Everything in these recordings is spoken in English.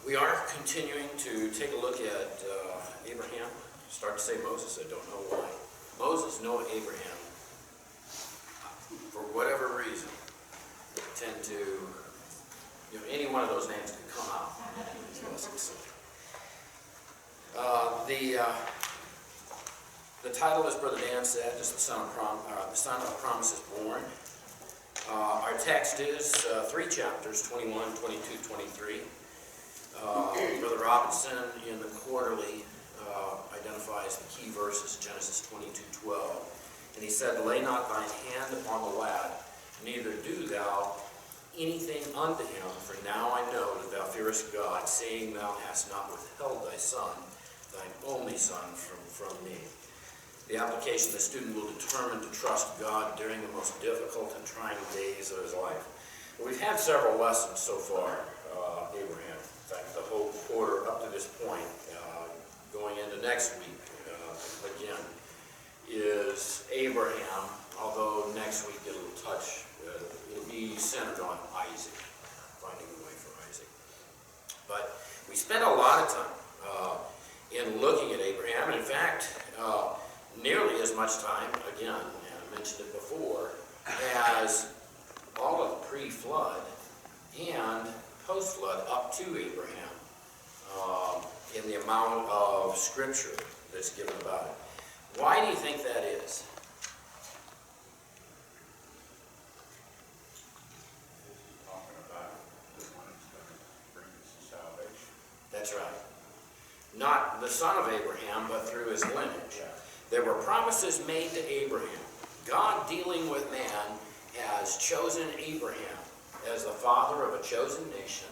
We are continuing to take a look at Abraham. Start to say Moses, I don't know why. Moses, Noah, Abraham, for whatever reason, tend to, any one of those names could come out. The title, as Brother Dan said, is the Son of Promise is Born. Our text is 3 chapters, 21, 22, 23. Brother Robinson in the quarterly identifies the key verses, Genesis 22:12. And he said, "Lay not thine hand upon the lad, neither do thou anything unto him, for now I know that thou fearest God, seeing thou hast not withheld thy son, thine only son, from me." The application: the student will determine to trust God during the most difficult and trying days of his life. We've had several lessons so far, Abraham. In fact, the whole quarter up to this point, going into next week, again, is Abraham, although next week it'll be centered on Isaac, finding a way for Isaac. But we spent a lot of time in looking at Abraham, and in fact, nearly as much time, again, and I mentioned it before, as all of the pre-flood and post-flood up to Abraham, in the amount of scripture that's given about it. Why do you think that is? Talking about the one who's going to bring us to salvation. That's right. Not the son of Abraham, but through his lineage. There were promises made to Abraham. God, dealing with man, has chosen Abraham as the father of a chosen nation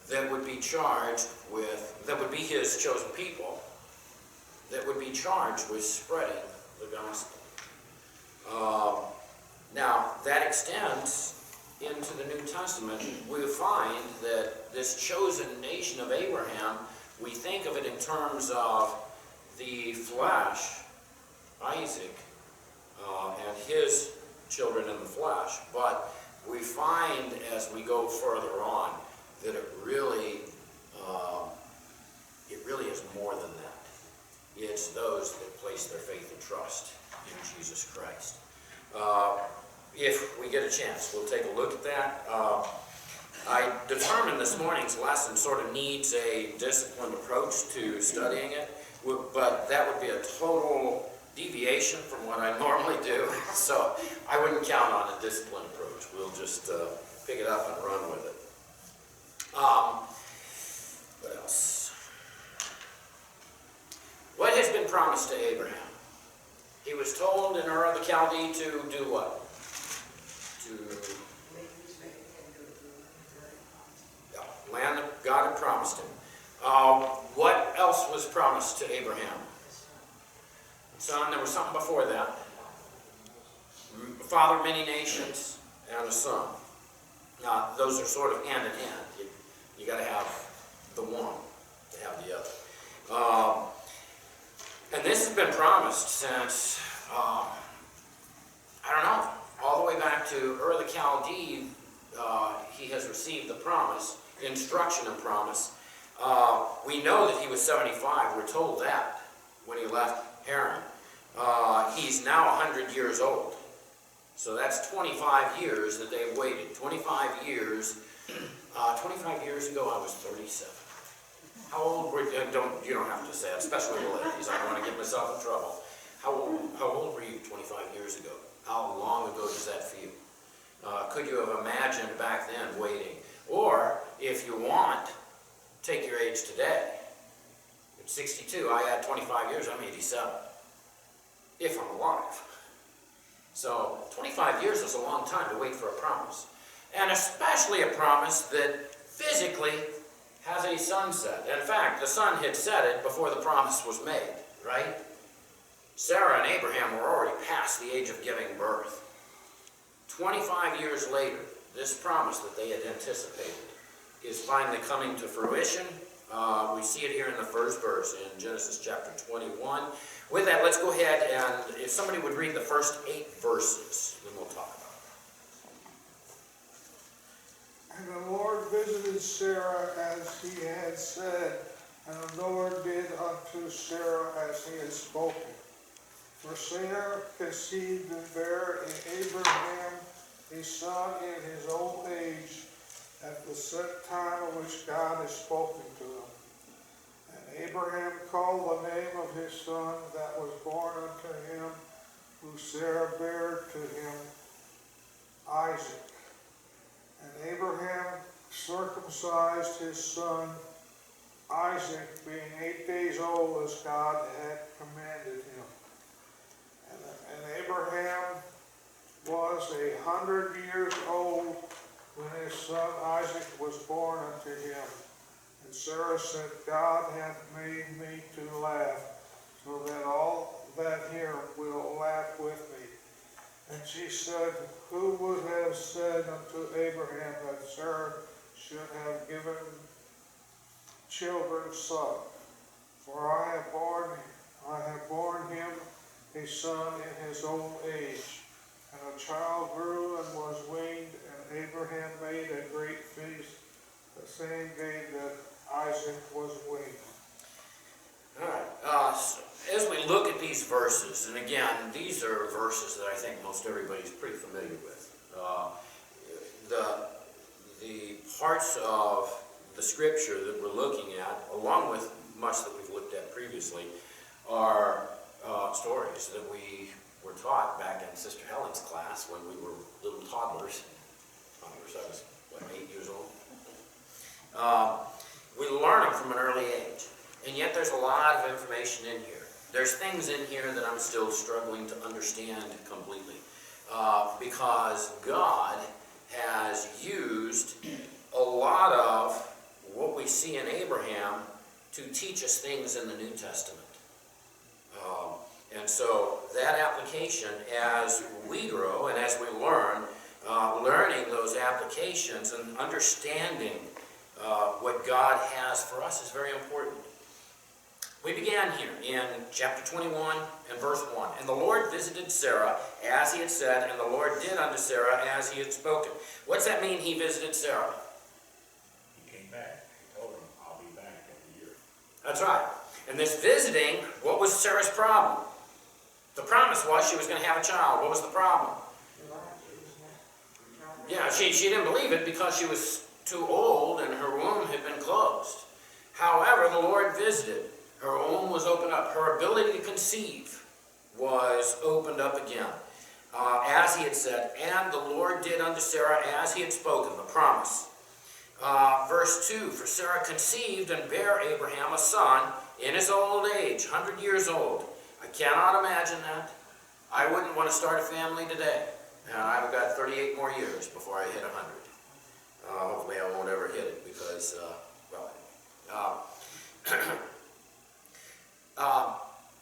that would be charged with, that would be his chosen people, that would be charged with spreading the gospel. Now, that extends into the New Testament. We find that this chosen nation of Abraham, we think of it in terms of the flesh, Isaac, and his children in the flesh. But we find as we go further on that it really is more than that. It's those that place their faith and trust in Jesus Christ. If we get a chance, we'll take a look at that. I determined this morning's lesson sort of needs a disciplined approach to studying it, but that would be a total deviation from what I normally do, so I wouldn't count on a disciplined approach. We'll just pick it up and run with it. What else? What has been promised to Abraham? He was told in Ur of the Chaldee to do what? Land that God had promised him. What else was promised to Abraham? Son, there was something before that. Father of many nations and a son. Now, those are sort of hand in hand. You got to have the one to have the other. And this has been promised since, I don't know, all the way back to Ur of the Chaldee. He has received the promise, instruction and promise. We know that he was 75. We're told that when he left Haran. He's now 100 years old. So that's 25 years that they've waited. 25 years. 25 years ago, I was 37. How old were you? You don't have to say it, especially the ladies. I don't want to get myself in trouble. How old were you 25 years ago? How long ago does that feel? Could you have imagined back then waiting? Or, if you want, take your age today. At 62, I had 25 years, I'm 87. If I'm alive. So, 25 years is a long time to wait for a promise. And especially a promise that physically has a sunset. In fact, the sun had set it before the promise was made, right? Sarah and Abraham were already past the age of giving birth. 25 years later, this promise that they had anticipated is finally coming to fruition. We see it here in the first verse in Genesis chapter 21. With that, let's go ahead and if somebody would read the first 8 verses, then we'll talk about it. And the Lord visited Sarah as he had said, and the Lord did unto Sarah as he had spoken. For Sarah conceived and bare Abraham a son in his old age, at the set time which God had spoken to him. And Abraham called the name of his son that was born unto him, who Sarah bare to him, Isaac. And Abraham circumcised his son Isaac, being 8 days old, as God had commanded him. And Abraham was 100 years old when his son Isaac was born unto him. And Sarah said, God hath made me to laugh, so that all that hear will laugh with me. And she said, who would have said unto Abraham that Sarah should have given children son? For I have borne him a son in his old age. And a child grew and was weaned, and Abraham made a great feast the same day that Isaac was weaned. All right. As we look at these verses, and again, these are verses that I think most everybody's pretty familiar with. The parts of the scripture that we're looking at, along with much that we've looked at previously, are stories that we were taught back in Sister Helen's class when we were little toddlers. I was, 8 years old? We learn them from an early age. And yet there's a lot of information in here. There's things in here that I'm still struggling to understand completely. Because God has used a lot of what we see in Abraham to teach us things in the New Testament. And so that application, as we grow and as we learn, learning those applications and understanding what God has for us is very important. We began here in chapter 21 and verse 1. And the Lord visited Sarah as he had said, and the Lord did unto Sarah as he had spoken. What's that mean, he visited Sarah? He came back. He told him, I'll be back in a year. That's right. And this visiting, what was Sarah's problem? The promise was she was going to have a child. What was the problem? Yeah, she didn't believe it because she was too old and her womb had been closed. However, the Lord visited. Her womb was opened up. Her ability to conceive was opened up again. As he had said, and the Lord did unto Sarah as he had spoken, the promise. Verse 2, for Sarah conceived and bare Abraham a son in his old age, 100 years old. I cannot imagine that. I wouldn't want to start a family today. And I've got 38 more years before I hit 100. Hopefully I won't ever hit it because,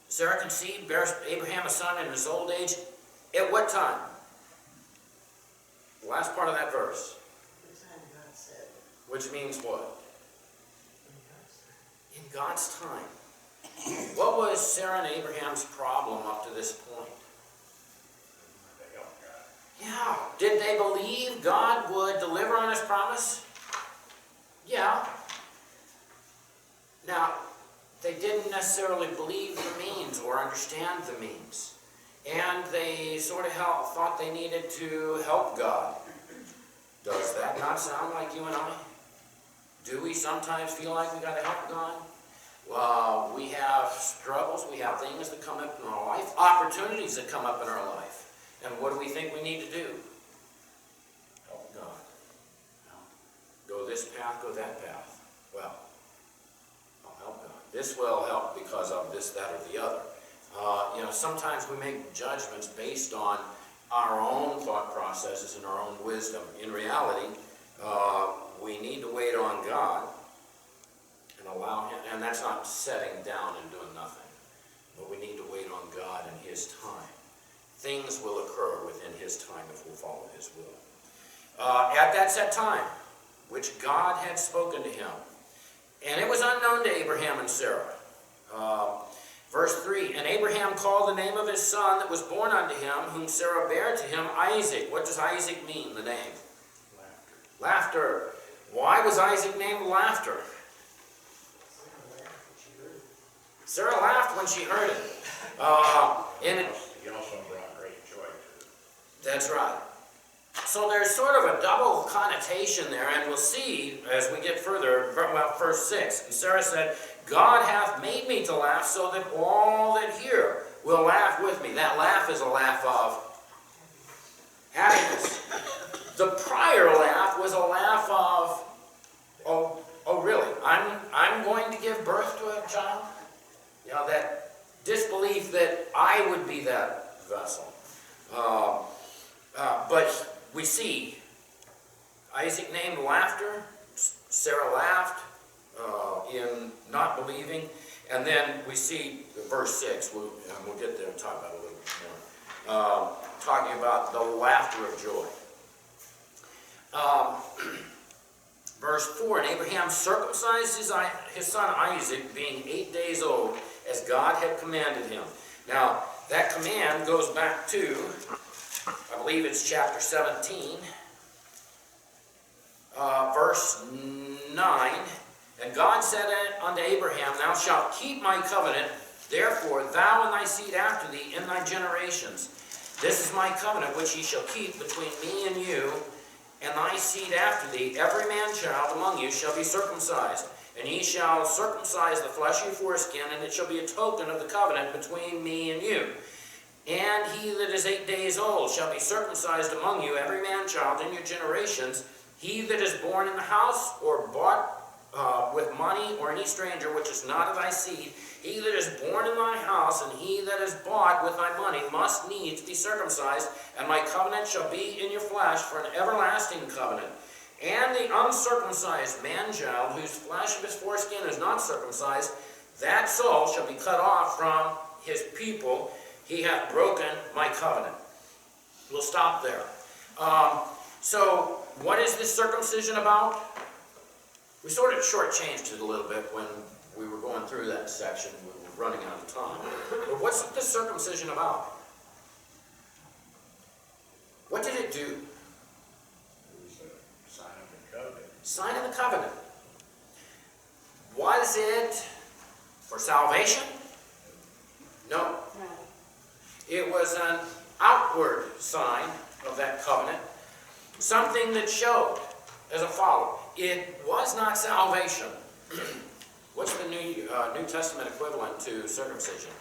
Sarah conceived, bears Abraham a son in his old age. At what time? The last part of that verse. Which means what? In God's time. What was Sarah and Abraham's problem up to this point? They helped God. Yeah. Did they believe God would deliver on his promise? Yeah. Now, they didn't necessarily believe the means or understand the means. And they sort of thought they needed to help God. Does that not sound like you and I? Do we sometimes feel like we got to help God? Well, we have struggles, we have things that come up in our life, opportunities that come up in our life. And what do we think we need to do? Help God. Go this path, go that path. Well, I'll help God. This will help because of this, that, or the other. Sometimes we make judgments based on our own thought processes and our own wisdom. In reality, we need to wait on God and allow him, and that's not setting down and doing nothing, but we need to wait on God and his time. Things will occur within his time if we'll follow his will. At that set time, which God had spoken to him, and it was unknown to Abraham and Sarah. Verse 3, and Abraham called the name of his son that was born unto him, whom Sarah bare to him, Isaac. What does Isaac mean, the name? Laughter. Laughter. Why Why was Isaac named Laughter? Sarah laughed when she heard it. And He also brought great joy to it. that's right. So there's sort of a double connotation there, and we'll see as we get further, well, verse 6. And Sarah said, God hath made me to laugh, so that all that hear will laugh with me. That laugh is a laugh of happiness. The prior laugh was a laugh of, oh really? I'm going to give birth to a child? You know, that disbelief that I would be that vessel. But we see Isaac named Laughter, Sarah laughed in not believing, and then we see verse 6, we'll get there and talk about it a little bit more, talking about the laughter of joy. Verse 4, and Abraham circumcised his son Isaac, being 8 days old, as God had commanded him. Now, that command goes back to, I believe it's chapter 17, verse 9. And God said unto Abraham, Thou shalt keep my covenant, therefore thou and thy seed after thee in thy generations. This is my covenant which ye shall keep between me and you, and thy seed after thee. Every man child among you shall be circumcised. And ye shall circumcise the flesh of your foreskin, and it shall be a token of the covenant between me and you. And he that is 8 days old shall be circumcised among you, every man child in your generations. He that is born in the house, or bought with money, or any stranger which is not of thy seed, he that is born in thy house, and he that is bought with thy money, must needs be circumcised. And my covenant shall be in your flesh for an everlasting covenant. And the uncircumcised man-child, whose flesh of his foreskin is not circumcised, that soul shall be cut off from his people. He hath broken my covenant. We'll stop there. So, what is this circumcision about? We sort of shortchanged it a little bit when we were going through that section. We were running out of time. But what's this circumcision about? What did it do? It was a sign of the covenant. Sign of the covenant. Was it for salvation? No. It was an outward sign of that covenant. Something that showed as a follower. It was not salvation. What's the New Testament equivalent to circumcision?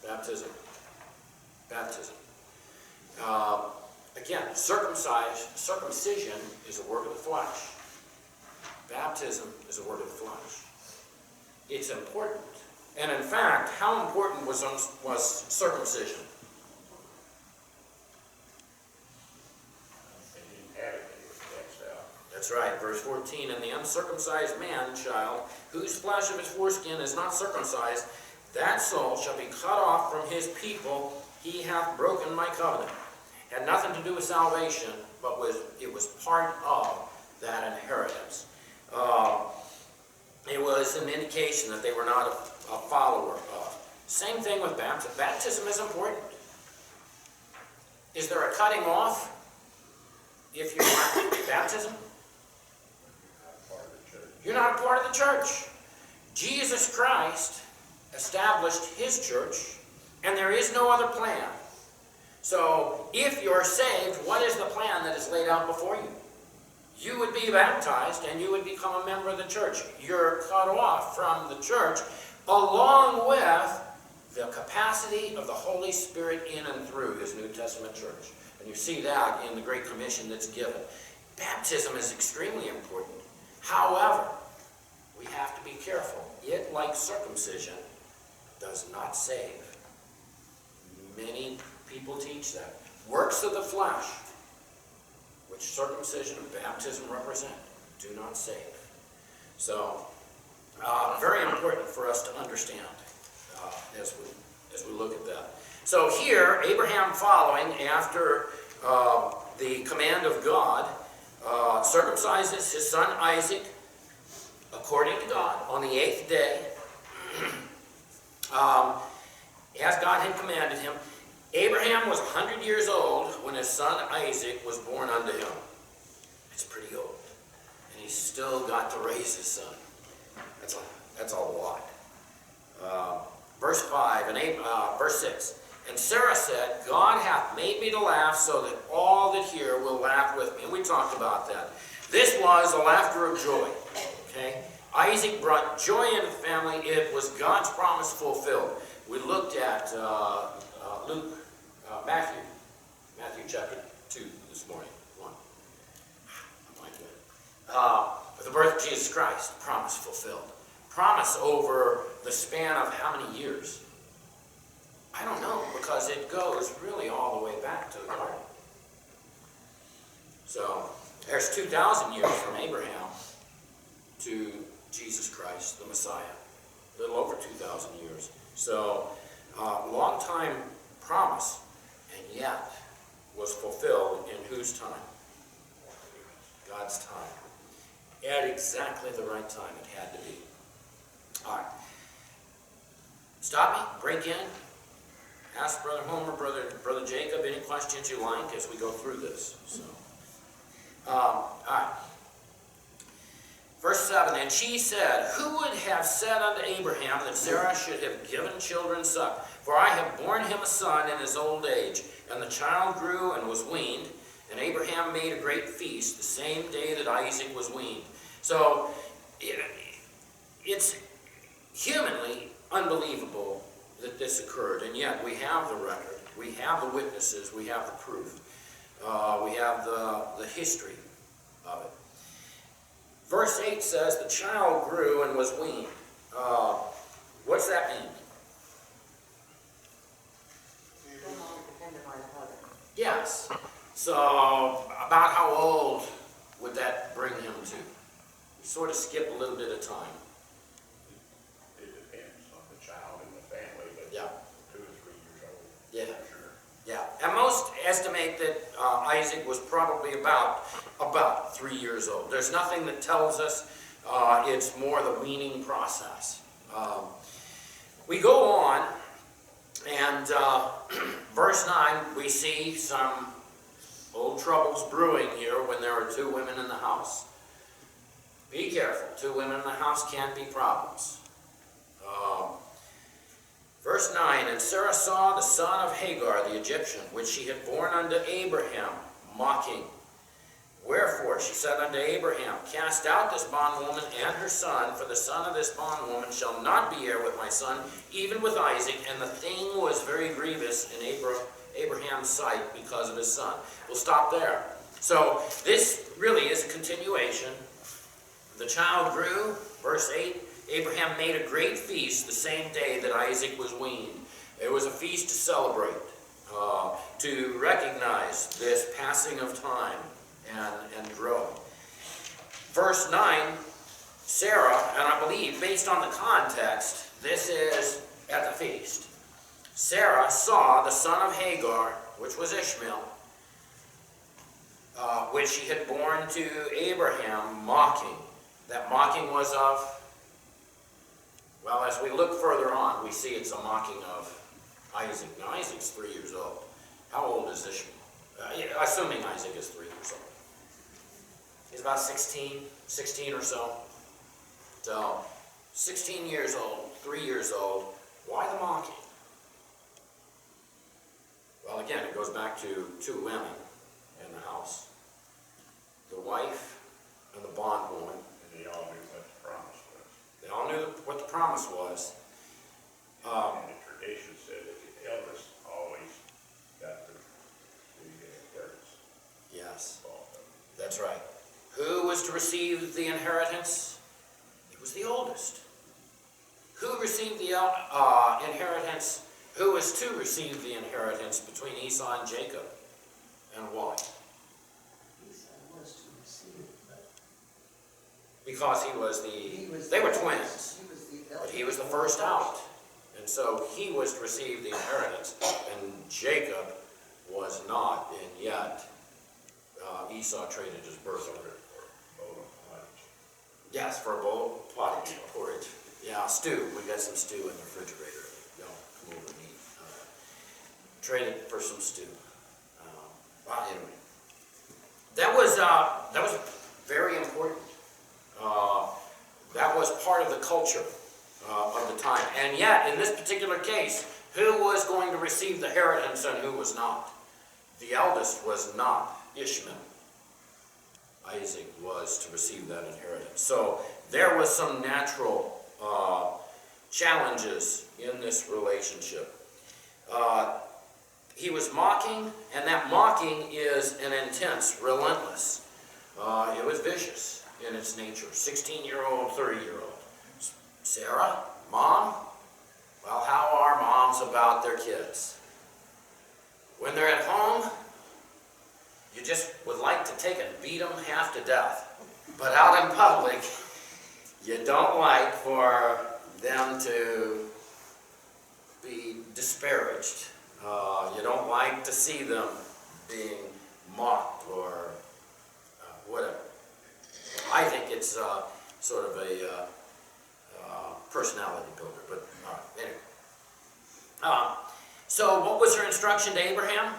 Baptism. Baptism. Again, circumcision is a work of the flesh. Baptism is a work of the flesh. It's important. And in fact, how important was circumcision? They didn't have it, they were cast out. That's right, verse 14, and the uncircumcised man-child, whose flesh of his foreskin is not circumcised, that soul shall be cut off from his people. He hath broken my covenant. Had nothing to do with salvation, but it was part of that inheritance. It was an indication that they were not a follower of. Same thing with baptism. Baptism is important. Is there a cutting off if you lack baptism? Not part of the church. You're not a part of the church. Jesus Christ established his church, and there is no other plan. So, if you're saved, what is the plan that is laid out before you? You would be baptized, and you would become a member of the church. You're cut off from the church, along with the capacity of the Holy Spirit in and through his New Testament church. And you see that in the Great Commission that's given. Baptism is extremely important. However, we have to be careful. It, like circumcision, does not save. Many people teach that. Works of the flesh, which circumcision and baptism represent, do not save. So, very important for us to understand as we look at that. So here, Abraham following after the command of God, circumcises his son Isaac according to God on the 8th day, as God had commanded him. Abraham was 100 years old when his son Isaac was born unto him. It's pretty old. And he still got to raise his son. That's a lot. Verse 5 and verse 6. And Sarah said, God hath made me to laugh, so that all that hear will laugh with me. And we talked about that. This was a laughter of joy. Okay? Isaac brought joy into the family. It was God's promise fulfilled. We looked at Matthew chapter 2 this morning. 1. I'm like that. With the birth of Jesus Christ, promise fulfilled. Promise over the span of how many years? I don't know, because it goes really all the way back to the garden. So, there's 2,000 years from Abraham to Jesus Christ, the Messiah. A little over 2,000 years. So, long time promise, and yet was fulfilled in whose time? God's time. At exactly the right time it had to be. All right. Stop me, break in. Ask Brother Homer, Brother Jacob, any questions you like as we go through this. So, all right. Verse 7, and she said, who would have said unto Abraham that Sarah should have given children suck? For I have borne him a son in his old age. And the child grew and was weaned, and Abraham made a great feast the same day that Isaac was weaned. So, it's humanly unbelievable that this occurred, and yet we have the record, we have the witnesses, we have the proof, we have the history of it. Verse 8 says, the child grew and was weaned. What's that mean? Yes. So, about how old would that bring him to? We sort of skip a little bit of time. It depends on the child and the family, but Yeah. 2 or 3 years old. Yeah. For sure. Yeah, and most estimate that Isaac was probably about 3 years old. There's nothing that tells us. It's more the weaning process. We go on, and verse 9, we see some old troubles brewing here when there are 2 women in the house. Be careful. 2 women in the house can be problems. Verse 9, and Sarah saw the son of Hagar, the Egyptian, which she had borne unto Abraham, mocking. Wherefore she said unto Abraham, cast out this bondwoman and her son, for the son of this bondwoman shall not be heir with my son, even with Isaac. And the thing was very grievous in Abraham's sight because of his son. We'll stop there. So this really is a continuation. The child grew, verse 8. Abraham made a great feast the same day that Isaac was weaned. It was a feast to celebrate, to recognize this passing of time and growing. Verse 9, Sarah, and I believe based on the context, this is at the feast. Sarah saw the son of Hagar, which was Ishmael, which she had borne to Abraham, mocking. That mocking was of, well, as we look further on, we see it's a mocking of Isaac. Now, Isaac's 3 years old. How old is Ishmael? Assuming Isaac is 3 years old. He's about 16 or so. So, 16 years old, 3 years old. Why the mocking? Well, again, it goes back to 2 women in the house. The wife and the bondwoman. And they all knew what the promise was. They all knew what the promise was. And the tradition said that the eldest always got the inheritance. Yes, All of them. that's right. Who was to receive the inheritance? It was the oldest. Who received the inheritance? Who was to receive the inheritance between Esau and Jacob? And why? Esau was to receive it, but Because they were twins, He was the but eldest. he was the first out. And so he was to receive the inheritance, and Jacob was not, and yet Esau traded his birthright. Yes, for a bowl of porridge. Yeah, stew. We got some stew in the refrigerator. Don't come over and eat. Traded for some stew. Well, anyway, that was very important. part of the culture of the time. And yet, in this particular case, who was going to receive the inheritance and who was not? The eldest was not Ishmael. Isaac was to receive that inheritance. So there was some natural challenges in this relationship. He was mocking, and that mocking is an intense, relentless. It was vicious in its nature. 16-year-old, 30-year-old. Sarah, Mom? Well, how are moms about their kids? When they're at home, you just would like to take and beat them half to death. But out in public, you don't like for them to be disparaged. You don't like to see them being mocked or whatever. I think it's sort of a personality builder, but anyway. So what was her instruction to Abraham?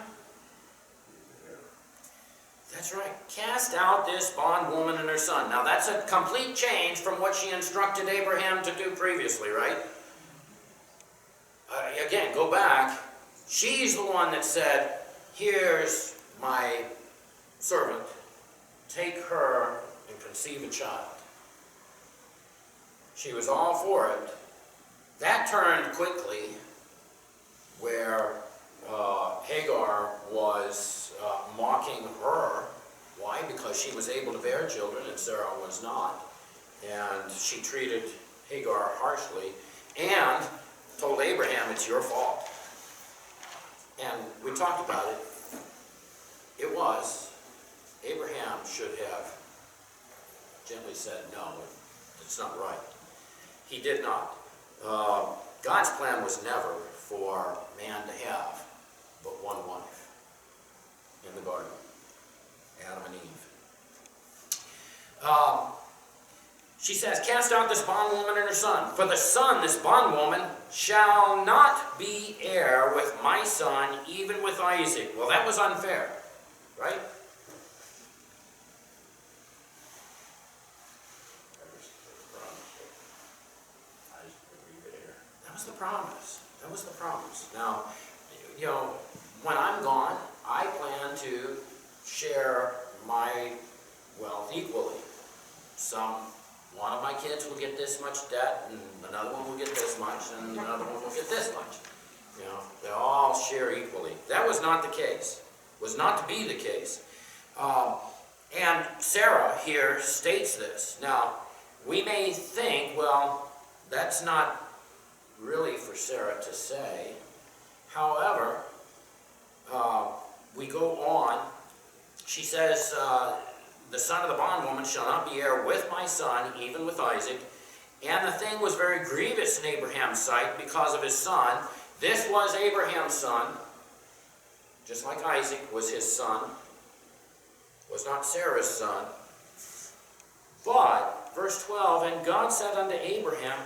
That's right. Cast out this bondwoman and her son. Now that's a complete change from what she instructed Abraham to do previously, right? Again, go back. She's the one that said, here's my servant. Take her and conceive a child. She was all for it. That turned quickly where Hagar was mocking her. Why? Because she was able to bear children and Sarah was not. And she treated Hagar harshly and told Abraham, it's your fault. And we talked about it. It was. Abraham should have gently said, no, it's not right. He did not. God's plan was never for man to have but one wife in the garden, Adam and Eve. She says, cast out this bondwoman and her son. For the son, this bondwoman, shall not be heir with my son, even with Isaac. Well, that was unfair, right? That was the promise. That was the promise. Now, you know, when I'm gone, I plan to share my wealth equally. One of my kids will get this much debt, and another one will get this much, and another one will get this much. You know, they all share equally. That was not the case. Was not to be the case. And Sarah here states this. Now, we may think, well, that's not really for Sarah to say. However, we go on. She says, the son of the bondwoman shall not be heir with my son, even with Isaac. And the thing was very grievous in Abraham's sight because of his son. This was Abraham's son, just like Isaac was his son, was not Sarah's son. But, verse 12, and God said unto Abraham,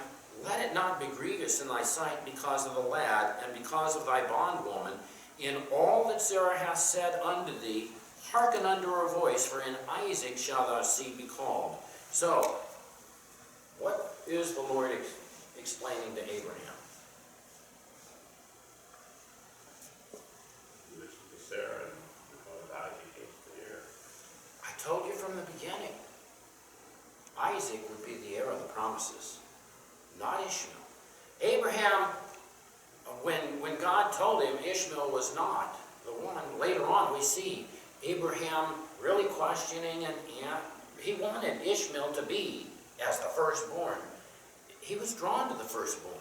let it not be grievous in thy sight because of the lad, and because of thy bondwoman. In all that Sarah hath said unto thee, hearken unto her voice, for in Isaac shall thy seed be called. So, what is the Lord explaining to Abraham? Listen to Sarah, and because Isaac is the heir. I told you from the beginning, Isaac would be the heir of the promises, not Ishmael. Abraham, when God told him Ishmael was not the one, later on we see Abraham really questioning, and he wanted Ishmael to be as the firstborn. He was drawn to the firstborn.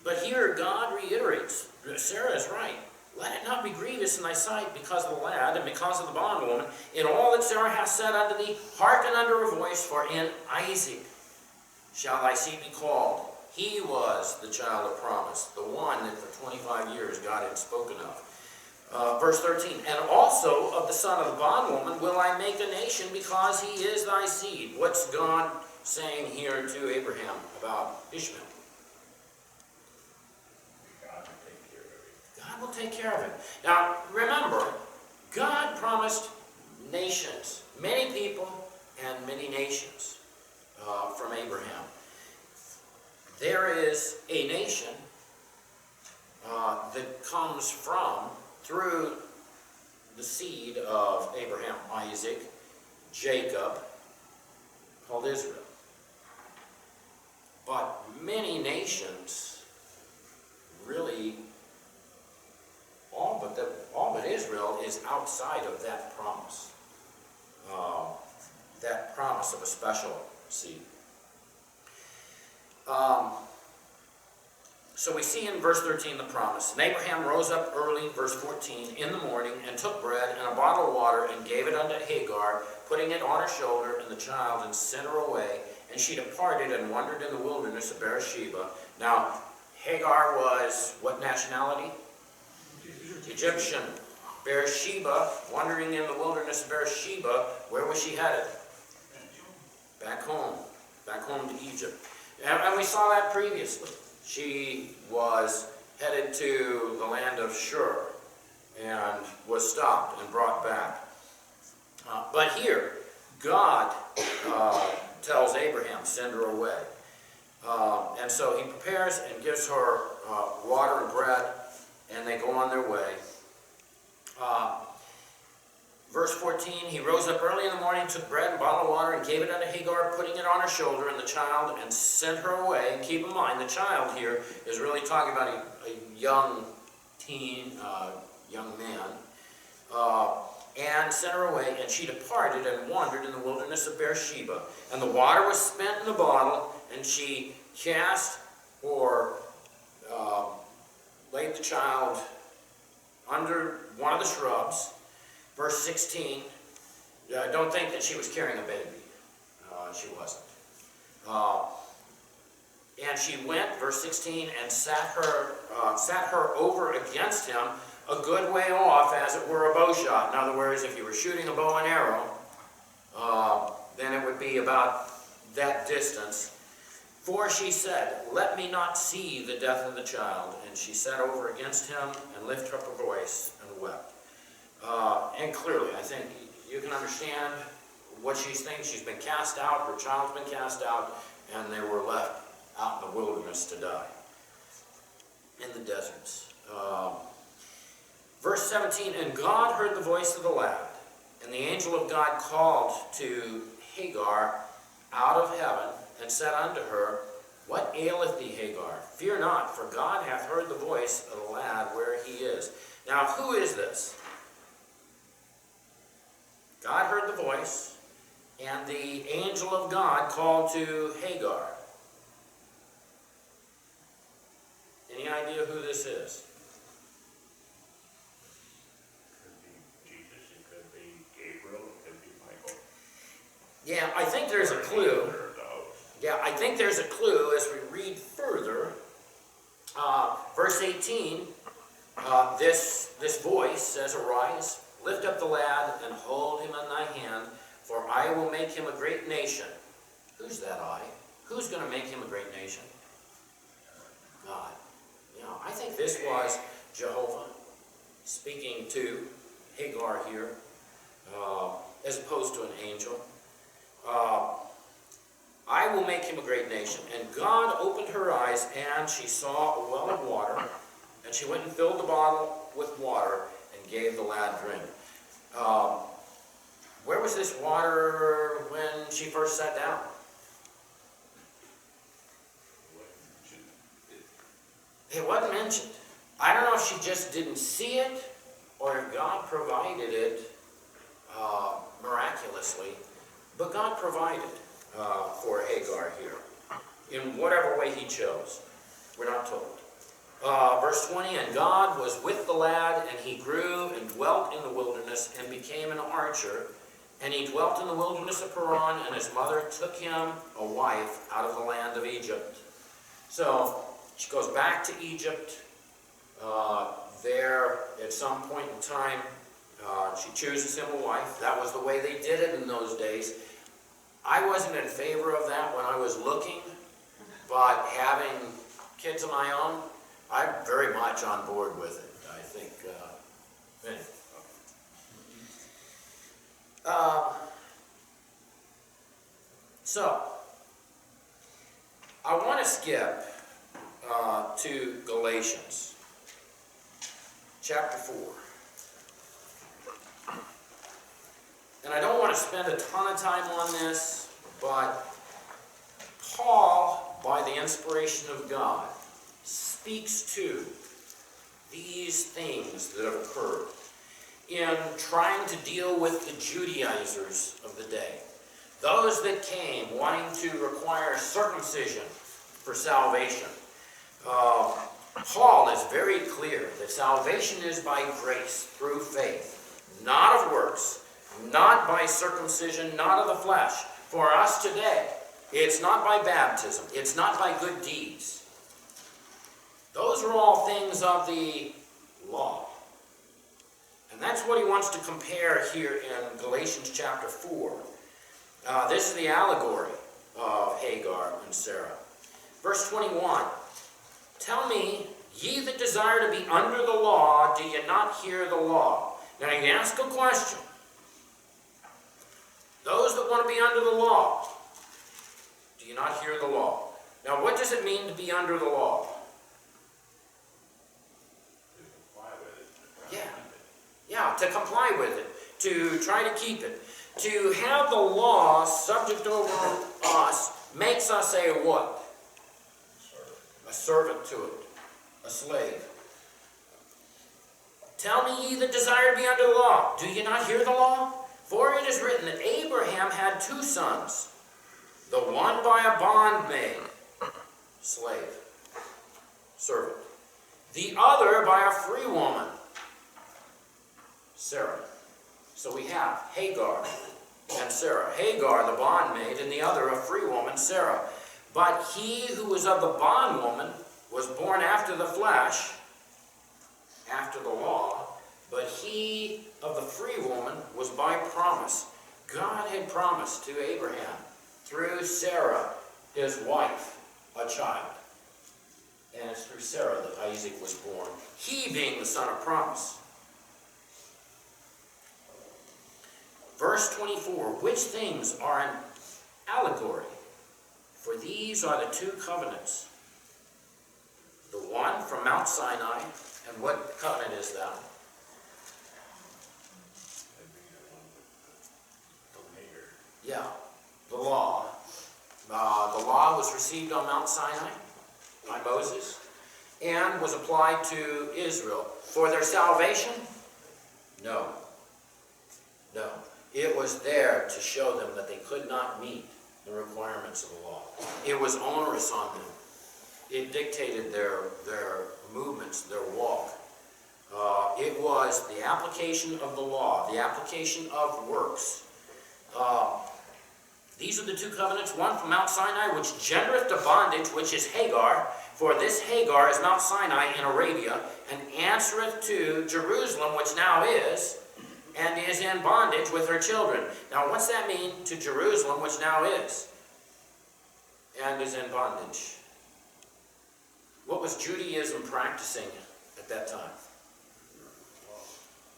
But here God reiterates, Sarah is right. Let it not be grievous in thy sight because of the lad and because of the bondwoman. In all that Sarah hath said unto thee, hearken unto her voice, for in Isaac shall thy seed be called. He was the child of promise, the one that for 25 years God had spoken of. Verse 13, and also of the son of the bondwoman will I make a nation because he is thy seed. What's God saying here to Abraham about Ishmael? God will take care of it. Now, remember, God promised nations, many people, and many nations from Abraham. There is a nation that comes through the seed of Abraham, Isaac, Jacob, called Israel. But many nations, really, all but Israel is outside of that promise. That promise of a special seed. So we see in verse 13 the promise. And Abraham rose up early, verse 14, in the morning, and took bread and a bottle of water, and gave it unto Hagar, putting it on her shoulder and the child, and sent her away. And she departed and wandered in the wilderness of Beersheba. Now, Hagar was what nationality? Egyptian. Beersheba, wandering in the wilderness of Beersheba, where was she headed? Back home to Egypt. And we saw that previously. She was headed to the land of Shur and was stopped and brought back. But here, God tells Abraham, send her away. And so he prepares and gives her water and bread, and they go on their way. Verse 14, he rose up early in the morning, took bread and bottle of water, and gave it unto Hagar, putting it on her shoulder and the child, and sent her away. And keep in mind, the child here is really talking about a young teen, young man, and sent her away, and she departed and wandered in the wilderness of Beersheba. And the water was spent in the bottle, and she cast or laid the child under one of the shrubs. Verse 16, don't think that she was carrying a baby. She wasn't. And she went, verse 16, and sat her over against him a good way off, as it were a bow shot. In other words, if you were shooting a bow and arrow, then it would be about that distance. For she said, let me not see the death of the child. And she sat over against him and lifted up her voice and wept. And clearly, I think you can understand what she's thinking. She's been cast out, her child's been cast out, and they were left out in the wilderness to die, in the deserts. Verse 17, and God heard the voice of the lad, and the angel of God called to Hagar out of heaven, and said unto her, what aileth thee, Hagar? Fear not, for God hath heard the voice of the lad where he is. Now, who is this? God heard the voice, and the angel of God called to Hagar. Any idea who this is? Could be Jesus, it could be Gabriel, it could be Michael. Yeah, I think there's a clue. Yeah, I think there's a clue as we read further. Verse 18, this voice says, arise, lift up the lad, and hold him in thy hand, for I will make him a great nation. Who's that I? Who's going to make him a great nation? God. You know, I think this was Jehovah speaking to Hagar here, as opposed to an angel. I will make him a great nation. And God opened her eyes, and she saw a well of water, and she went and filled the bottle with water, and gave the lad drink. Where was this water when she first sat down? It wasn't mentioned. I don't know if she just didn't see it, or if God provided it miraculously, but God provided for Hagar here, in whatever way he chose. We're not told. Verse 20, and God was with the lad, and he grew and dwelt in the wilderness, and became an archer. And he dwelt in the wilderness of Paran, and his mother took him a wife out of the land of Egypt. So, she goes back to Egypt. There, at some point in time, she chooses him a wife. That was the way they did it in those days. I wasn't in favor of that when I was looking, but having kids of my own, I'm very much on board with it. I think, anyway. So, I want to skip to Galatians chapter 4. And I don't want to spend a ton of time on this, but Paul, by the inspiration of God, speaks to these things that have occurred in trying to deal with the Judaizers of the day. Those that came wanting to require circumcision for salvation. Paul is very clear that salvation is by grace, through faith, not of works, not by circumcision, not of the flesh. For us today, it's not by baptism, it's not by good deeds. Those are all things of the law. And that's what he wants to compare here in Galatians chapter 4. This is the allegory of Hagar and Sarah. Verse 21, tell me, ye that desire to be under the law, do ye not hear the law? Now you ask a question. Those that want to be under the law, do you not hear the law? Now what does it mean to be under the law? Yeah, to comply with it, to try to keep it. To have the law subject over us makes us a what? A servant to it, a slave. Tell me ye that desire to be under the law, do ye not hear the law? For it is written that Abraham had 2 sons, the one by a bondmaid, slave, servant, the other by a free woman, Sarah. So we have Hagar and Sarah. Hagar, the bondmaid, and the other, a free woman, Sarah. But he who was of the bondwoman was born after the flesh, after the law, but he of the free woman was by promise. God had promised to Abraham, through Sarah, his wife, a child. And it's through Sarah that Isaac was born, he being the son of promise. Verse 24, which things are an allegory? For these are the 2 covenants. The one from Mount Sinai, and what covenant is that? Yeah, the law. The law was received on Mount Sinai by Moses and was applied to Israel. For their salvation? No. No. It was there to show them that they could not meet the requirements of the law. It was onerous on them. It dictated their movements, their walk. It was the application of the law, the application of works. These are the 2 covenants, one from Mount Sinai, which gendereth to bondage, which is Hagar. For this Hagar is Mount Sinai in Arabia, and answereth to Jerusalem, which now is, and is in bondage with her children. Now what's that mean, to Jerusalem, which now is, and is in bondage? What was Judaism practicing at that time?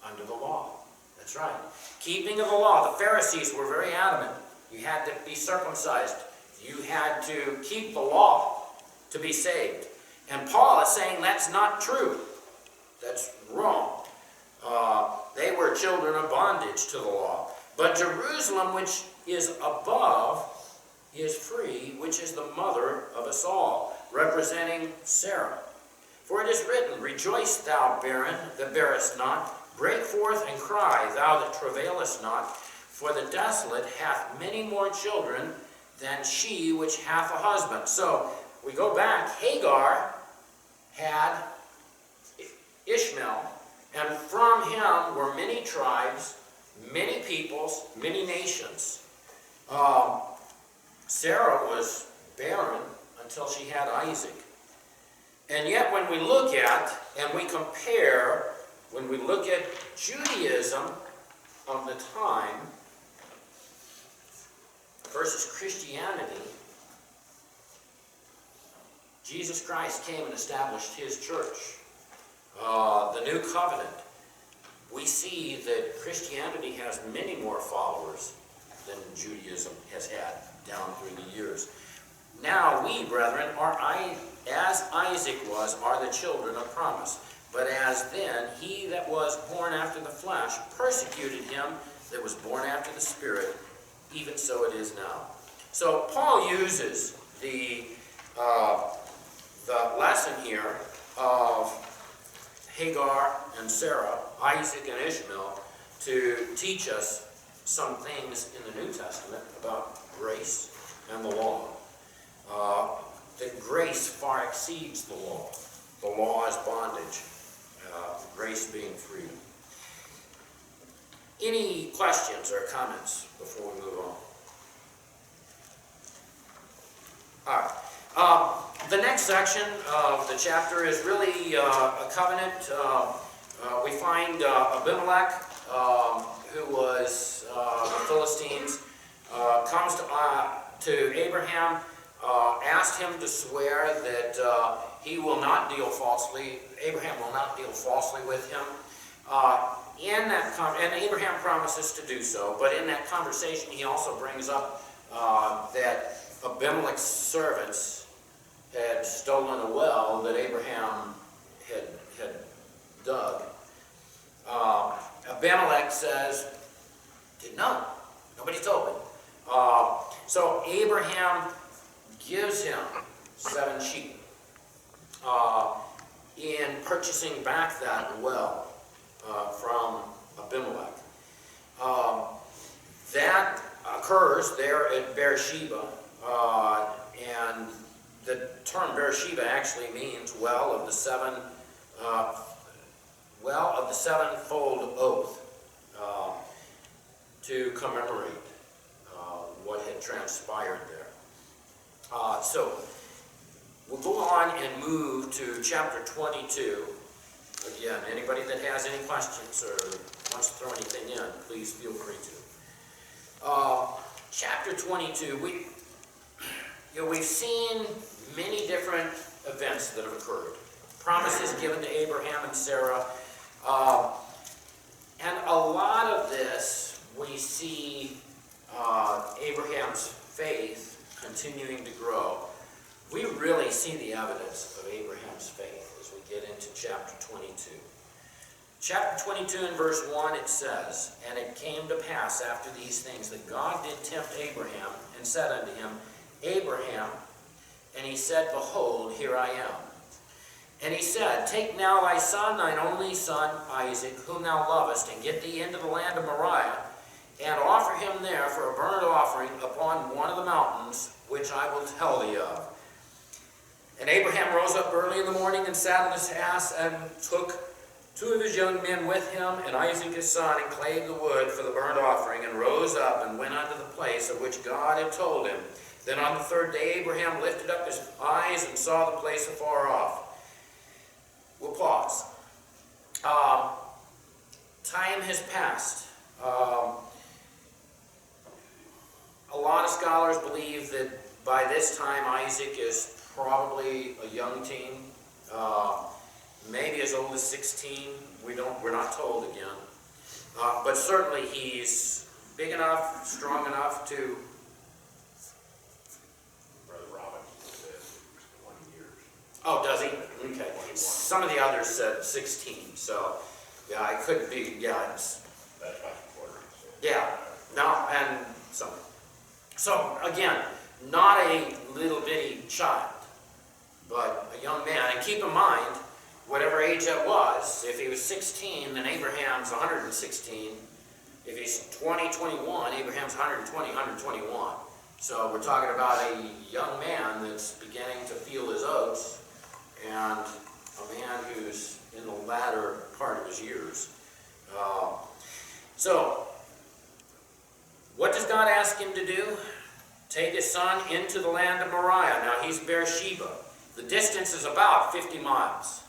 Under the law. That's right. Keeping of the law. The Pharisees were very adamant. You had to be circumcised. You had to keep the law to be saved. And Paul is saying that's not true. That's wrong. They were children of bondage to the law. But Jerusalem, which is above, is free, which is the mother of us all, representing Sarah. For it is written, rejoice, thou barren that bearest not, break forth and cry, thou that travailest not, for the desolate hath many more children than she which hath a husband. So, we go back, Hagar had Ishmael, and from him were many tribes, many peoples, many nations. Sarah was barren until she had Isaac. And yet when we look at and we compare, when we look at Judaism of the time versus Christianity, Jesus Christ came and established his church. The new covenant. We see that Christianity has many more followers than Judaism has had down through the years. Now we, brethren, as Isaac was, are the children of promise. But as then he that was born after the flesh persecuted him that was born after the Spirit, even so it is now. So Paul uses the lesson here of Hagar and Sarah, Isaac and Ishmael, to teach us some things in the New Testament about grace and the law. That grace far exceeds the law. The law is bondage, grace being freedom. Any questions or comments before we move on? All right. The next section of the chapter is really a covenant. We find Abimelech, who was the Philistines, comes to Abraham, asked him to swear that he will not deal falsely. Abraham will not deal falsely with him. And Abraham promises to do so, but in that conversation he also brings up that Abimelech's servants had stolen a well that Abraham had dug. Abimelech says, didn't know. Nobody told me. So Abraham gives him 7 sheep in purchasing back that well from Abimelech. That occurs there at Beersheba, and the term Beersheba actually means well of the sevenfold oath, to commemorate what had transpired there. So we'll go on and move to chapter 22. Again, anybody that has any questions or wants to throw anything in, please feel free to. Chapter 22, we've seen many different events that have occurred. Promises given to Abraham and Sarah. And a lot of this, we see Abraham's faith continuing to grow. We really see the evidence of Abraham's faith as we get into chapter 22. Chapter 22 and verse 1, it says, "And it came to pass after these things that God did tempt Abraham, and said unto him, Abraham, and he said, Behold, here I am. And he said, Take now thy son, thine only son, Isaac, whom thou lovest, and get thee into the land of Moriah, and offer him there for a burnt offering upon one of the mountains, which I will tell thee of. And Abraham rose up early in the morning, and sat on his ass, and took 2 of his young men with him, and Isaac his son, and clave the wood for the burnt offering, and rose up, and went unto the place of which God had told him. Then on the 3rd day Abraham lifted up his eyes, and saw the place afar off." We'll pause. Time has passed. A lot of scholars believe that by this time Isaac is probably a young teen, maybe as old as 16. We're not told again. But certainly he's big enough, strong enough to. Brother Robinson says 20 years. Oh, does he? Okay. Some of the others said 16, so yeah, I could be. Yeah, That's my quarter. yeah. No, and some. So again, not a little bitty child, but a young man. And keep in mind, whatever age that was, if he was 16, then Abraham's 116. If he's 20, 21, Abraham's 120, 121. So we're talking about a young man that's beginning to feel his oats, and a man who's in the latter part of his years. So, what does God ask him to do? Take his son into the land of Moriah. Now he's Beersheba. The distance is about 50 miles.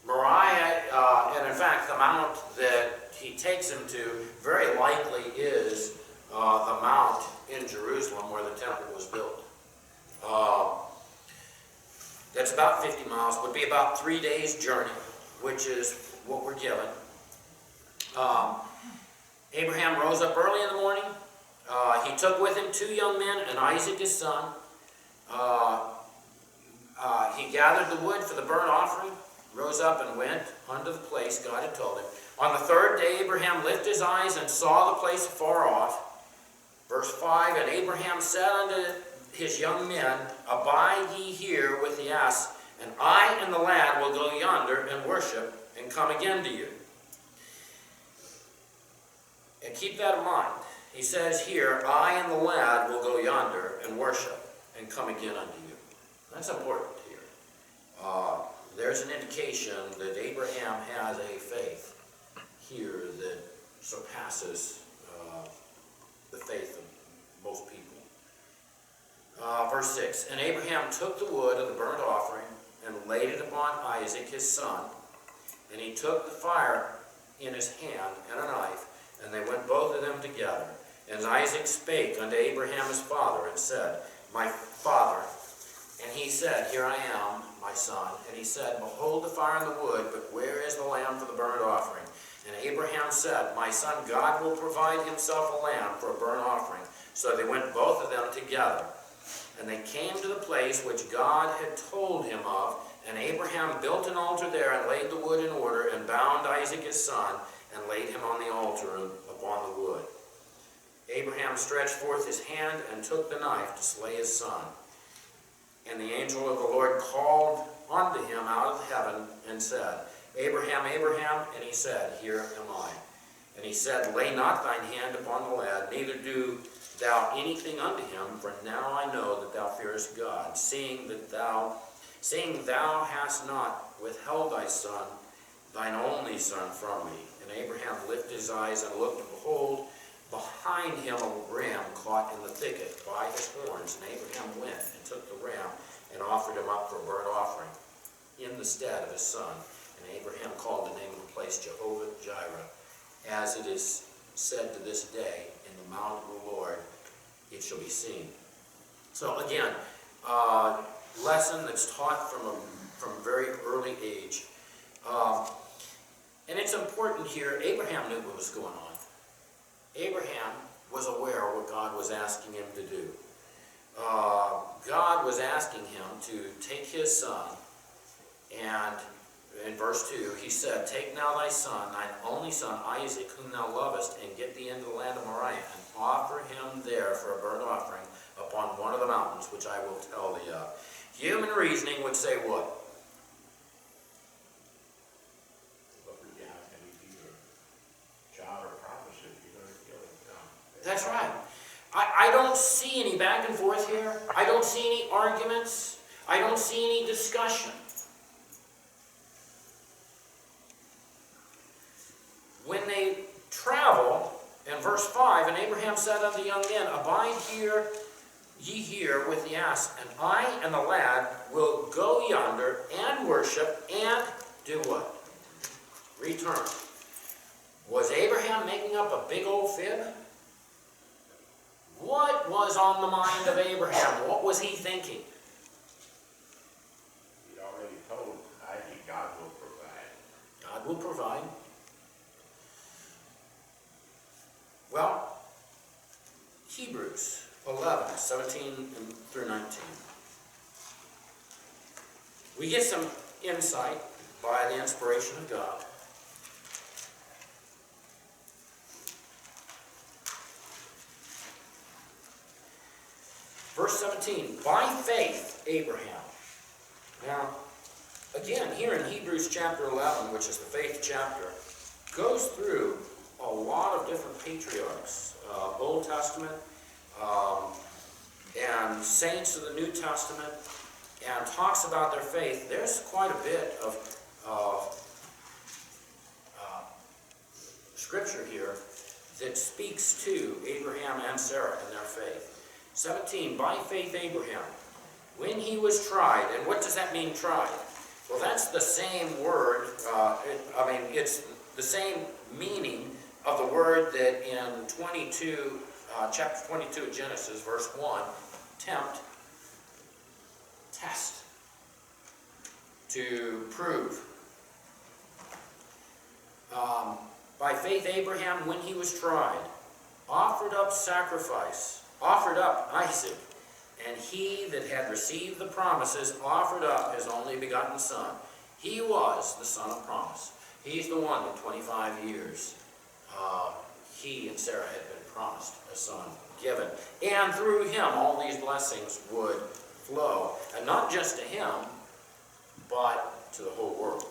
Moriah, and in fact the mount that he takes him to very likely is the mount in Jerusalem where the temple was built. That's about 50 miles, would be about 3 days' journey, which is what we're given. Abraham rose up early in the morning. He took with him 2 young men and Isaac his son. He gathered the wood for the burnt offering, rose up and went unto the place God had told him. On the 3rd day Abraham lifted his eyes and saw the place afar off. Verse 5, and Abraham said unto his young men, abide ye here with the ass, and I and the lad will go yonder and worship, and come again to you. And keep that in mind. He says here, I and the lad will go yonder and worship, and come again unto you. That's important here. There's an indication that Abraham has a faith here that surpasses the faith of most people. Verse 6, and Abraham took the wood of the burnt offering and laid it upon Isaac his son, and he took the fire in his hand and a knife, and they went both of them together. And Isaac spake unto Abraham his father, and said, my father. And he said, here I am, my son. And he said, behold the fire and the wood, but where is the lamb for the burnt offering? And Abraham said, my son, God will provide himself a lamb for a burnt offering. So they went both of them together. And they came to the place which God had told him of. And Abraham built an altar there, and laid the wood in order, and bound Isaac his son, and laid him on the altar upon the wood. Abraham stretched forth his hand, and took the knife to slay his son. And the angel of the Lord called unto him out of heaven, and said, Abraham, Abraham. And he said, here am I. And he said, lay not thine hand upon the lad, neither do thou anything unto him, for now I know that thou fearest God, seeing thou hast not withheld thy son, thine only son, from me. And Abraham lifted his eyes and looked, and behold, behind him a ram caught in the thicket by his horns. And Abraham went and took the ram and offered him up for a burnt offering in the stead of his son. And Abraham called the name of the place Jehovah Jireh, as it is said to this day, in the mount of the Lord it shall be seen. So again, lesson that's taught from a very early age. And it's important here, Abraham knew what was going on. Abraham was aware of what God was asking him to do. God was asking him to take his son, and in verse 2, he said, take now thy son, thine only son Isaac, whom thou lovest, and get thee into the land of Moriah, and offer him there for a burnt offering upon one of the mountains, which I will tell thee of. Human reasoning would say what? But we can't have any either child or prophecy if you're going to kill him. That's right. I don't see any back and forth here. I don't see any arguments. I don't see any discussion. When they travel, in verse 5, and Abraham said unto the young men, abide here, ye here with the ass, and I and the lad will go yonder and worship and do what? Return. Was Abraham making up a big old fib? What was on the mind of Abraham? What was he thinking? He already told Isaac God will provide. God will provide. Well, Hebrews 11, 17 through 19. We get some insight by the inspiration of God. Verse 17, by faith, Abraham. Now, again, here in Hebrews chapter 11, which is the faith chapter, goes through a lot of different patriarchs, Old Testament, and saints of the New Testament, and talks about their faith. There's quite a bit of scripture here that speaks to Abraham and Sarah and their faith. 17, by faith Abraham, when he was tried, and what does that mean, tried? Well, that's the same word, it's the same meaning of the word that in chapter 22 of Genesis, verse 1, tempt, test, to prove. By faith Abraham, when he was tried, offered up sacrifice offered up Isaac, and he that had received the promises offered up his only begotten son. He was the son of promise. He's the one that 25 years he and Sarah had been promised a son given. And through him all these blessings would flow. And not just to him, but to the whole world.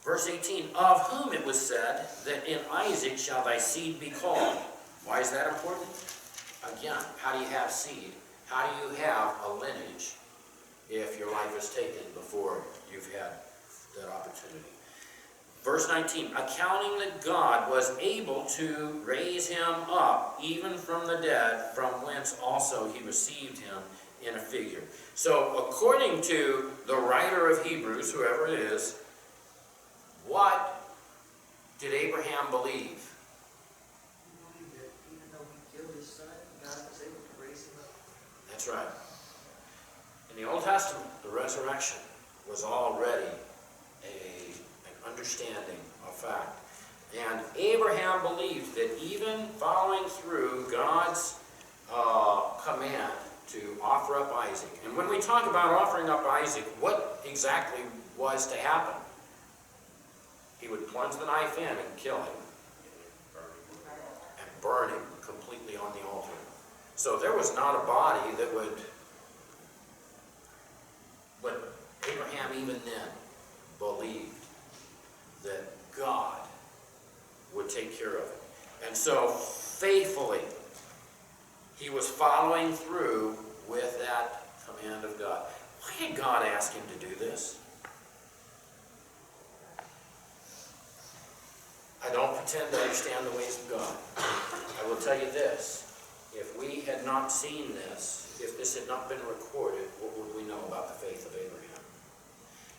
Verse 18, of whom it was said that in Isaac shall thy seed be called. Why is that important? Again, how do you have seed? How do you have a lineage if your life is taken before you've had that opportunity? Verse 19, accounting that God was able to raise him up even from the dead, from whence also he received him in a figure. So according to the writer of Hebrews, whoever it is, what did Abraham believe? He believed that even though he killed his son, God was able to raise him up. That's right. In the Old Testament, the resurrection was already an understanding of fact. And Abraham believed that even following through God's command to offer up Isaac. And when we talk about offering up Isaac, what exactly was to happen? He would plunge the knife in and kill him and burn him completely on the altar. So there was not a body that would, but Abraham even then believed that God would take care of it. And so faithfully, he was following through with that command of God. Why did God ask him to do this? I don't pretend to understand the ways of God. I will tell you this. If we had not seen this, if this had not been recorded, what would we know about the faith of Abraham?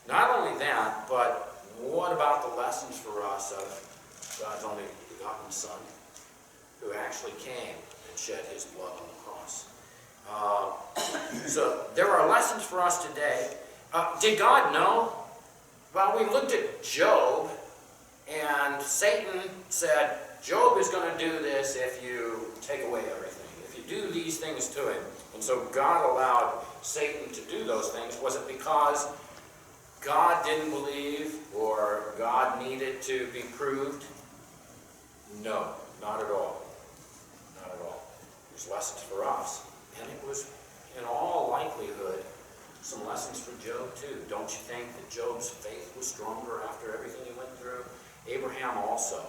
Not only that, but what about the lessons for us of God's only begotten Son, who actually came and shed his blood on the cross? So there are lessons for us today. Did God know? Well, we looked at Job, and Satan said, Job is going to do this if you take away everything, if you do these things to him. And so God allowed Satan to do those things. Was it because God didn't believe or God needed to be proved? No, not at all. Not at all. There's lessons for us. And it was, in all likelihood, some lessons for Job too. Don't you think that Job's faith was stronger after everything he went through? Abraham also,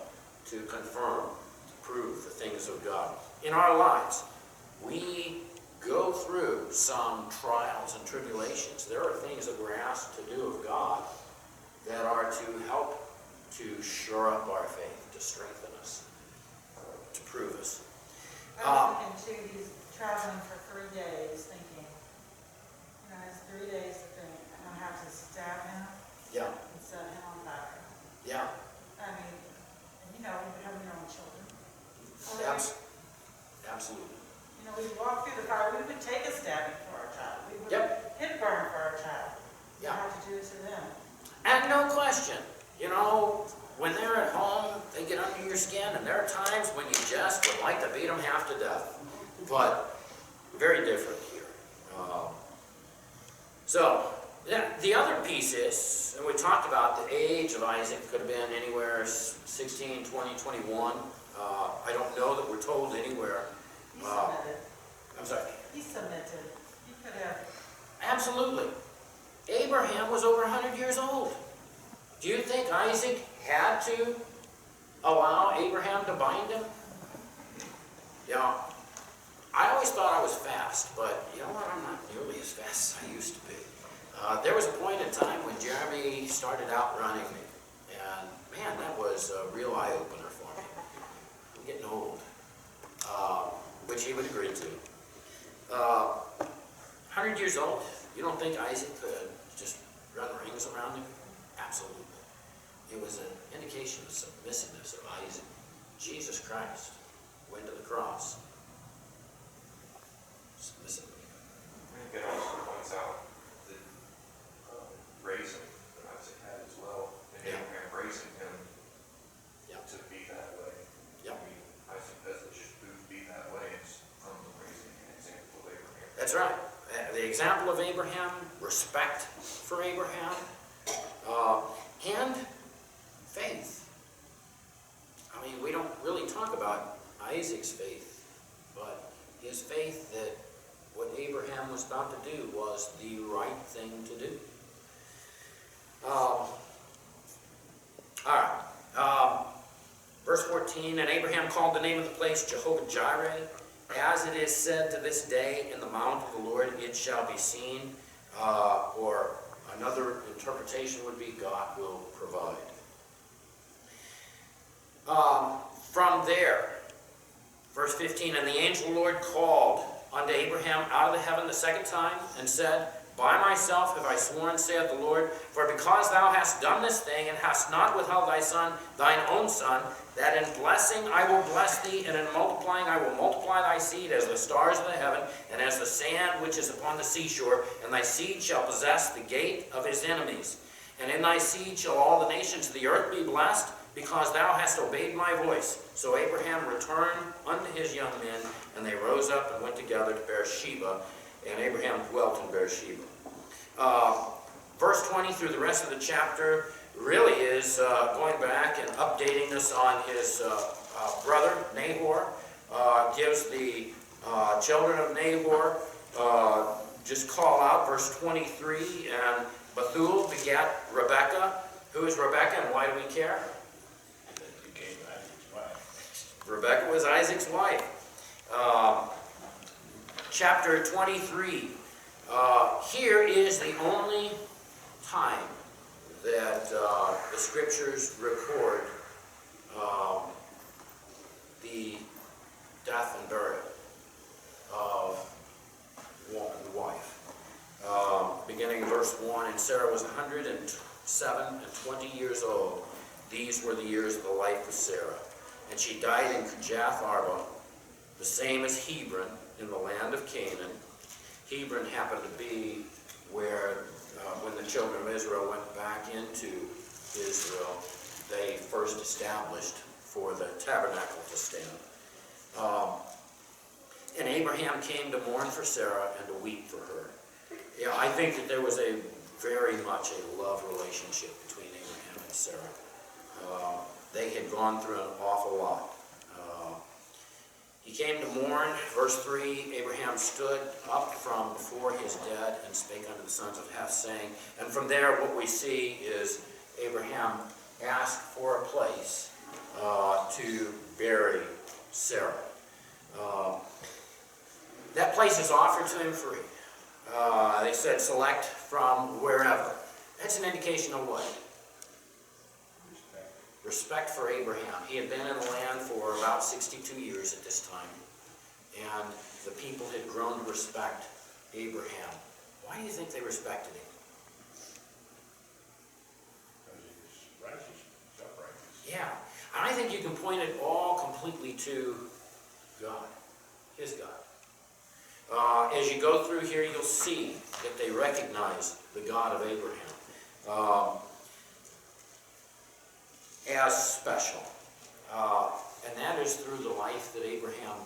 to confirm, to prove the things of God. In our lives, we go through some trials and tribulations. There are things that we're asked to do of God that are to help to shore up our faith, to strengthen us, to prove us. I was thinking too, he's traveling for 3 days, thinking, it's 3 days to think, I'm gonna have to stab him Yeah, and set him on fire. yeah, I mean, you have your own children. absolutely. We walk through the fire, we would take a stabbing for our child. We would Yep. hit burn for our child. Yeah. We have to do it to them. And no question, when they're at home, they get under your skin, and there are times when you just would like to beat them half to death. But very different here. The other piece is, and we talked about the age of Isaac could have been anywhere 16, 20, 21. I don't know that we're told anywhere. He submitted. I'm sorry. He submitted. He could have. Absolutely. Abraham was over 100 years old. Do you think Isaac had to allow Abraham to bind him? I always thought I was fast, but you know what? I'm not nearly as fast as I used to be. There was a point in time when Jeremy started outrunning me, and man, that was a real eye-opener for me. I'm getting old, which he would agree to. 100 years old, you don't think Isaac could just run rings around him? Absolutely. It was an indication of submissiveness of Isaac. Jesus Christ went to the cross submissively. I think it also points out the raising that Isaac had as well, and Yeah. Abraham raising him Yeah. to be that way. Yeah. I mean, I example of Abraham, respect for Abraham, and faith. I mean, we don't really talk about Isaac's faith, but his faith that what Abraham was about to do was the right thing to do. All right. Verse 14, and Abraham called the name of the place Jehovah-Jireh. As it is said to this day, in the mount of the Lord it shall be seen. Or another interpretation would be, God will provide. From there, verse 15, and the angel of the Lord called unto Abraham out of the heaven the second time, and said, By myself have I sworn, saith the Lord, for because thou hast done this thing, and hast not withheld thy son, thine own son, that in blessing I will bless thee, and in multiplying I will multiply thy seed as the stars of the heaven, and as the sand which is upon the seashore, and thy seed shall possess the gate of his enemies. And in thy seed shall all the nations of the earth be blessed, because thou hast obeyed my voice. So Abraham returned unto his young men, and they rose up and went together to Beersheba, and Abraham dwelt in Beersheba. Verse 20 through the rest of the chapter really is going back and updating us on his brother, Nahor. Gives the children of Nahor, just call out verse 23, and Bethuel begat Rebekah. Who is Rebekah, and why do we care? That became Isaac's wife. Rebekah was Isaac's wife. Chapter 23. Here is the only time that the scriptures record the death and burial of the wife. Beginning in verse 1, and Sarah was 107 and 20 years old. These were the years of the life of Sarah. And she died in Kirjath Arba, the same as Hebron, in the land of Canaan. Hebron happened to be where, when the children of Israel went back into Israel, they first established for the tabernacle to stand. And Abraham came to mourn for Sarah and to weep for her. Yeah, I think that there was very much a love relationship between Abraham and Sarah. They had gone through an awful lot. He came to mourn. Verse 3, Abraham stood up from before his dead and spake unto the sons of Heth, saying, and from there what we see is Abraham asked for a place to bury Sarah. That place is offered to him free. They said select from wherever. That's an indication of what? Respect for Abraham. He had been in the land for about 62 years at this time, and the people had grown to respect Abraham. Why do you think they respected him? Because he was righteous, self-righteous. Yeah, and I think you can point it all completely to God, his God. As you go through here, you'll see that they recognize the God of Abraham as special. And that is through the life that Abraham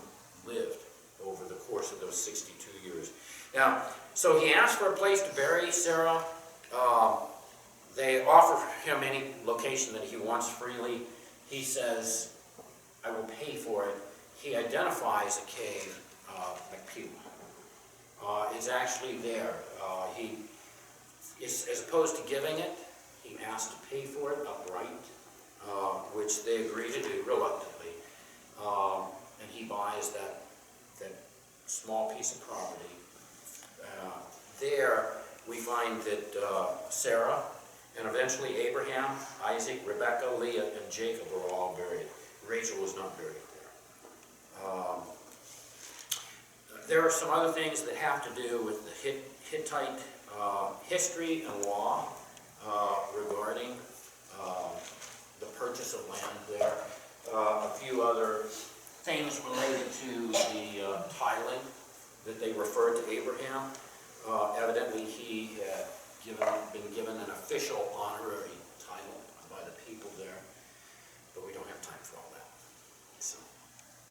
lived over the course of those 62 years. Now, so he asked for a place to bury Sarah. They offer him any location that he wants freely. He says, I will pay for it. He identifies a cave, Macpelah. It's actually there. He is, as opposed to giving it, he asked to pay for it outright, which they agree to do reluctantly. And he buys that small piece of property. There we find that Sarah and eventually Abraham, Isaac, Rebekah, Leah, and Jacob were all buried. Rachel was not buried there. There are some other things that have to do with the Hittite history and law regarding the purchase of land there. A few other things related to the tiling that they referred to Abraham. Evidently he had been given an official honorary title by the people there, but we don't